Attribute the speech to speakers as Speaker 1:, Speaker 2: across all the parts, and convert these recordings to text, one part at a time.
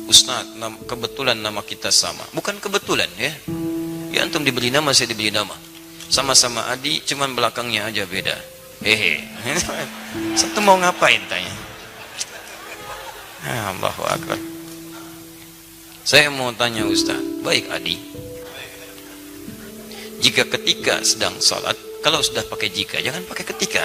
Speaker 1: Ustaz, kebetulan nama kita sama. Bukan kebetulan ya. Ya antum diberi nama, saya diberi nama. Sama-sama Adi, cuman belakangnya aja beda. Hehe. Satu mau ngapain tanya? Allahu Akbar. Saya mau tanya Ustaz, baik Adi. Jika ketika sedang sholat, kalau sudah pakai jika, jangan pakai ketika.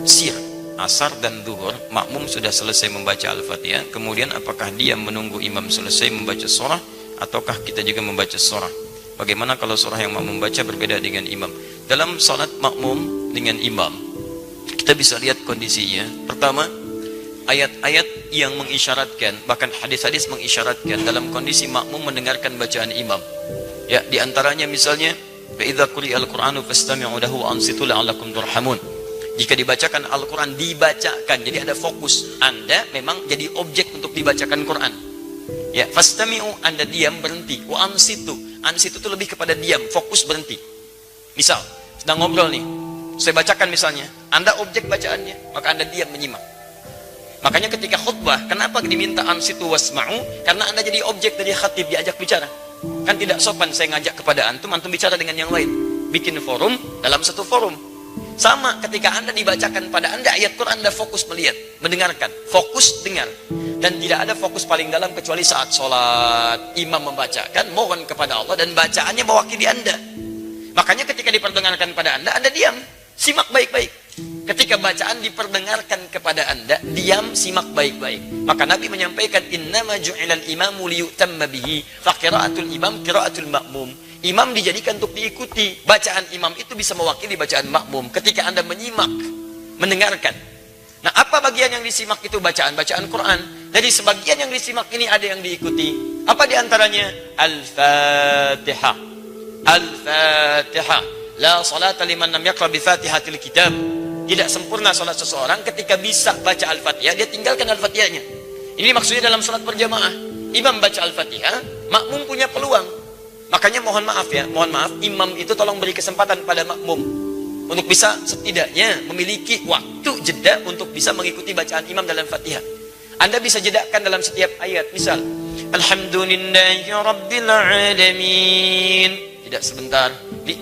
Speaker 1: Siang, asar dan duhur, makmum sudah selesai membaca Al-Fatihah, kemudian apakah dia menunggu imam selesai membaca surah, ataukah kita juga membaca surah? Bagaimana kalau surah yang makmum baca berbeda dengan imam? Dalam salat makmum dengan imam, kita bisa lihat kondisinya. Pertama, ayat-ayat yang mengisyaratkan, bahkan hadis-hadis mengisyaratkan dalam kondisi makmum mendengarkan bacaan imam. Ya, diantaranya misalnya, فَإِذَا قُرِئَ الْقُرْآنُ فَاسْتَمِعُوا لَهُ وَأَنصِتُوا لَعَلَّكُمْ تُرْحَمُونَ. Jika dibacakan Al-Quran, dibacakan, jadi ada fokus. Anda memang jadi objek untuk dibacakan Quran. Ya, fastami'u, Anda diam, berhenti. Wa ansitu, ansitu itu lebih kepada diam, fokus, berhenti. Misal, sedang ngobrol nih, saya bacakan misalnya, Anda objek bacaannya, maka Anda diam menyimak. Makanya ketika khutbah, kenapa diminta ansitu wasma'u? Karena Anda jadi objek dari khatib, diajak bicara. Kan tidak sopan saya ngajak kepada antum bicara dengan yang lain. Bikin forum dalam satu forum. Sama ketika Anda dibacakan pada Anda ayat Quran, Anda fokus melihat, mendengarkan, fokus dengar. Dan tidak ada fokus paling dalam kecuali saat sholat, imam membacakan, mohon kepada Allah, dan bacaannya mewakili Anda. Makanya ketika diperdengarkan pada Anda diam, simak baik-baik. Ketika bacaan diperdengarkan kepada Anda, diam, simak baik-baik. Maka Nabi menyampaikan, innama ju'ilal imamu liyutamma bihi, fa qira'atul imam qira'atul ma'mum. Imam dijadikan untuk diikuti. Bacaan imam itu bisa mewakili bacaan makmum. Ketika Anda menyimak, mendengarkan. Nah, apa bagian yang disimak itu? Bacaan Quran. Jadi sebagian yang disimak ini ada yang diikuti. Apa diantaranya? Al-Fatihah. Al-Fatihah. La salata liman lam yaqra bi Fatihatil kitab. Tidak sempurna salat seseorang ketika bisa baca Al-Fatihah, dia tinggalkan Al-Fatihahnya. Ini maksudnya dalam salat berjamaah. Imam baca Al-Fatihah, makmum punya peluang. Makanya mohon maaf ya, imam itu tolong beri kesempatan pada makmum untuk bisa setidaknya memiliki waktu jeda untuk bisa mengikuti bacaan imam dalam Fatihah. Anda bisa jedakan dalam setiap ayat. Misal, Alhamdulillahi Rabbil Alamin. Tidak sebentar,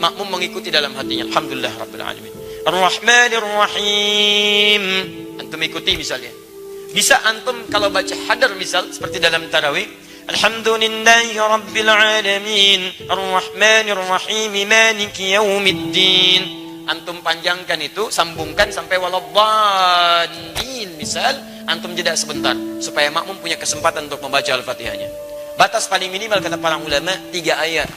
Speaker 1: makmum mengikuti dalam hatinya. Alhamdulillah Rabbil Alamin. Ar-Rahmanir Rahim. Antum ikuti misalnya. Bisa antum kalau baca hadar misal seperti dalam tarawih, Alhamdulillahi Rabbil Alamin Ar-Rahmanir Rahim Maliki Yaumiddin. Antum panjangkan itu, sambungkan sampai waladdallin misal, antum jeda sebentar supaya makmum punya kesempatan untuk membaca Al-Fatihahnya. Batas paling minimal kata para ulama 3 ayat.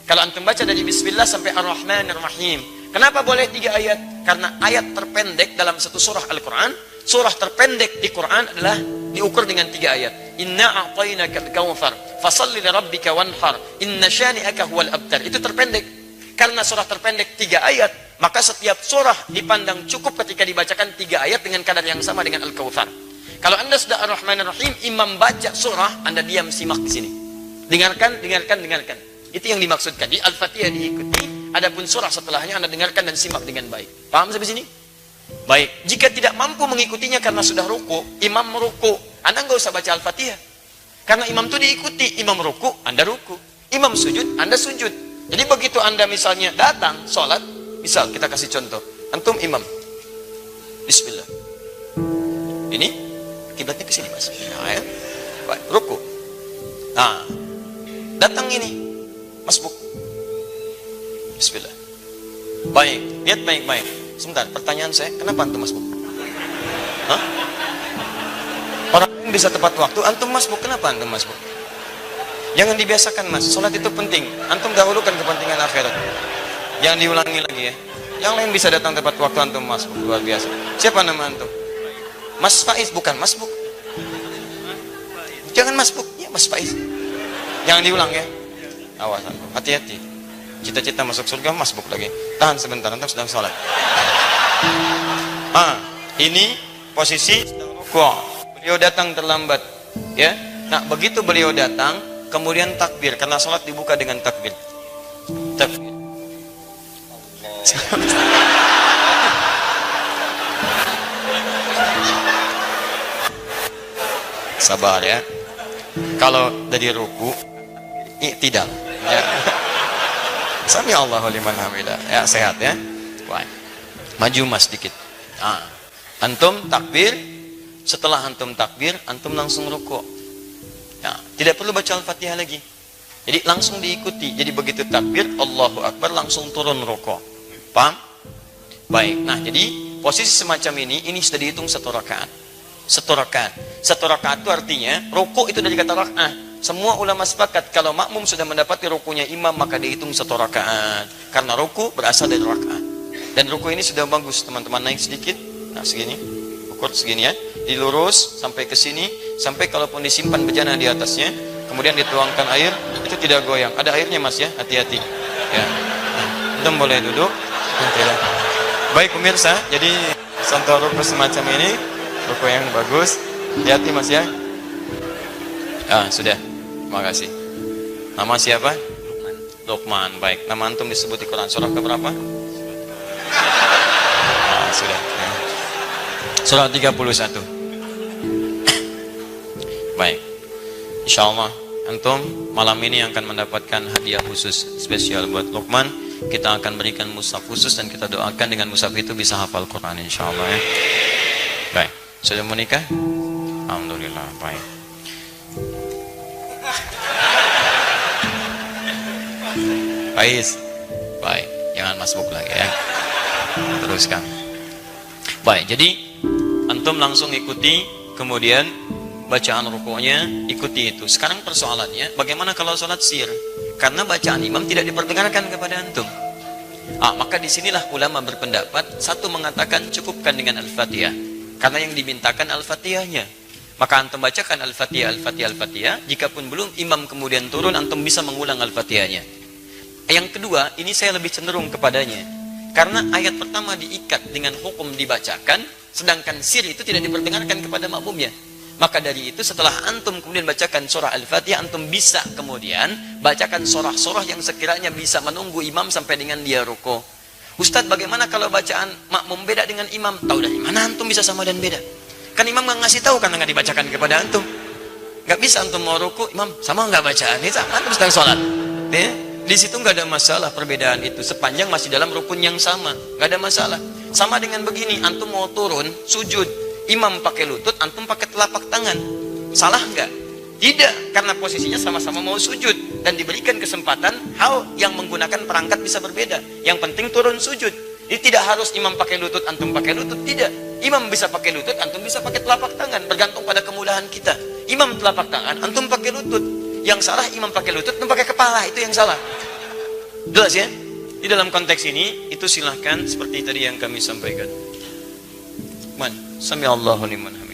Speaker 1: Kalau antum baca dari Bismillah sampai Ar-Rahmanir Rahim. Kenapa boleh 3 ayat? Karena ayat terpendek dalam satu surah Al-Quran, surah terpendek di Quran adalah diukur dengan 3 ayat. Inna a'tainakal kautsar fashalli lirabbika wanhar inna syani'aka huwal abtar. Itu terpendek. Karena surah terpendek 3 ayat, maka setiap surah dipandang cukup ketika dibacakan 3 ayat dengan kadar yang sama dengan Al-Kautsar. Kalau Anda sudah Ar-Rahmanir Rahim, imam baca surah, Anda diam simak di sini. Dengarkan. Itu yang dimaksudkan. Di Al-Fatihah diikuti, adapun surah setelahnya Anda dengarkan dan simak dengan baik. Paham sampai sini? Baik. Jika tidak mampu mengikutinya karena sudah ruku, imam meruku, Anda nggak usah baca Al-Fatihah. Karena imam itu diikuti, imam ruku, Anda ruku. Imam sujud, Anda sujud. Jadi begitu Anda misalnya datang sholat, misal kita kasih contoh, antum imam, Bismillah. Ini kiblatnya ke sini mas. Nah, ya. Baik, ruku. Nah, datang ini, masbuk. Bismillah. Baik, lihat baik-baik. Sebentar, pertanyaan saya, kenapa antum masbuk? Hah? Orang yang bisa tepat waktu, antum masbuk, kenapa antum masbuk? Jangan dibiasakan mas, sholat itu penting. Antum dahulukan kepentingan akhirat. Jangan diulangi lagi ya. Yang lain bisa datang tepat waktu, antum masbuk, luar biasa. Siapa nama antum? Mas Faiz, bukan masbuk. Jangan masbuk, ya Mas Faiz. Jangan diulang ya. Awas antum, hati-hati. Cita-cita masuk surga, masbuk lagi. Tahan sebentar, antum sedang sholat. Ini posisi sedang rukuk. Beliau datang terlambat, ya. Nah, begitu beliau datang, kemudian takbir, karena sholat dibuka dengan takbir. Takbir. Sabar ya. Kalau dari ruku, tidak. Ya. Sami Allahu liman hamidah. Ya, sehat ya. Baik. Maju mas sedikit. Antum takbir, setelah antum takbir, antum langsung ruku. Ya, tidak perlu baca Al-Fatihah lagi. Jadi langsung diikuti. Jadi begitu takbir, Allahu Akbar, langsung turun ruku. Paham? Baik. Nah, jadi posisi semacam ini sudah dihitung 1 rakaat. 1 rakaat. 1 rakaat itu artinya ruku itu dari kata rakaat. Semua ulama sepakat kalau makmum sudah mendapati rukunya imam maka dihitung 1 rakaat. Karena ruku berasal dari rakaat. Dan ruku ini sudah bagus, teman-teman, naik sedikit. Nah, segini. Ukur segini ya. Dilurus sampai ke sini, sampai kalaupun disimpan bejana di atasnya, kemudian dituangkan air, itu tidak goyang. Ada airnya Mas ya, hati-hati. Ya. Antum boleh duduk. Tidak. Baik pemirsa, jadi contoh ruku semacam ini, ruku yang bagus. Hati-hati Mas ya. Sudah. Terima kasih. Nama siapa? Luqman. Baik. Nama antum disebut di Quran surah keberapa? Sudah. Surah 31. Baik. Insyaallah antum malam ini akan mendapatkan hadiah khusus spesial buat Luqman. Kita akan berikan mushaf khusus dan kita doakan dengan mushaf itu bisa hafal Quran insyaallah ya. Baik. Sudah menikah? Alhamdulillah. Baik. Baik. Jangan masuk lagi ya. Teruskan. Baik, jadi antum langsung ikuti, kemudian bacaan rukuknya ikuti itu. Sekarang persoalannya, bagaimana kalau sholat sir? Karena bacaan imam tidak diperdengarkan kepada antum. Maka disinilah ulama berpendapat, satu mengatakan cukupkan dengan Al-Fatihah, karena yang dimintakan Al-Fatihahnya. Maka antum bacakan Al-Fatihah, Al-Fatihah, Al-Fatihah. Jikapun belum imam kemudian turun, antum bisa mengulang Al-Fatihahnya. Yang kedua, ini saya lebih cenderung kepadanya. Karena ayat pertama diikat dengan hukum dibacakan, sedangkan sir itu tidak diperdengarkan kepada makmumnya. Maka dari itu setelah antum kemudian bacakan surah Al-Fatihah, antum bisa kemudian bacakan surah-surah yang sekiranya bisa menunggu imam sampai dengan dia ruku. Ustadz, bagaimana kalau bacaan makmum beda dengan imam? Tahu dari mana antum bisa sama dan beda? Kan imam nggak ngasih tahu karena nggak dibacakan kepada antum. Nggak bisa antum mau ruku, imam sama nggak bacaan? Ini sama antum sedang sholat. Di situ nggak ada masalah perbedaan itu, sepanjang masih dalam rukun yang sama, nggak ada masalah. Sama dengan begini, antum mau turun sujud, imam pakai lutut, antum pakai telapak tangan, salah nggak? Tidak, karena posisinya sama-sama mau sujud dan diberikan kesempatan hal yang menggunakan perangkat bisa berbeda. Yang penting turun sujud. Ini tidak harus imam pakai lutut, antum pakai lutut, tidak. Imam bisa pakai lutut, antum bisa pakai telapak tangan, bergantung pada kemudahan kita. Imam telapak tangan, antum pakai lutut. Yang salah imam pakai lutut, antum pakai kepala, itu yang salah. Jelas ya? Di dalam konteks ini, itu silahkan seperti tadi yang kami sampaikan. Sami Allahu liman hamidah.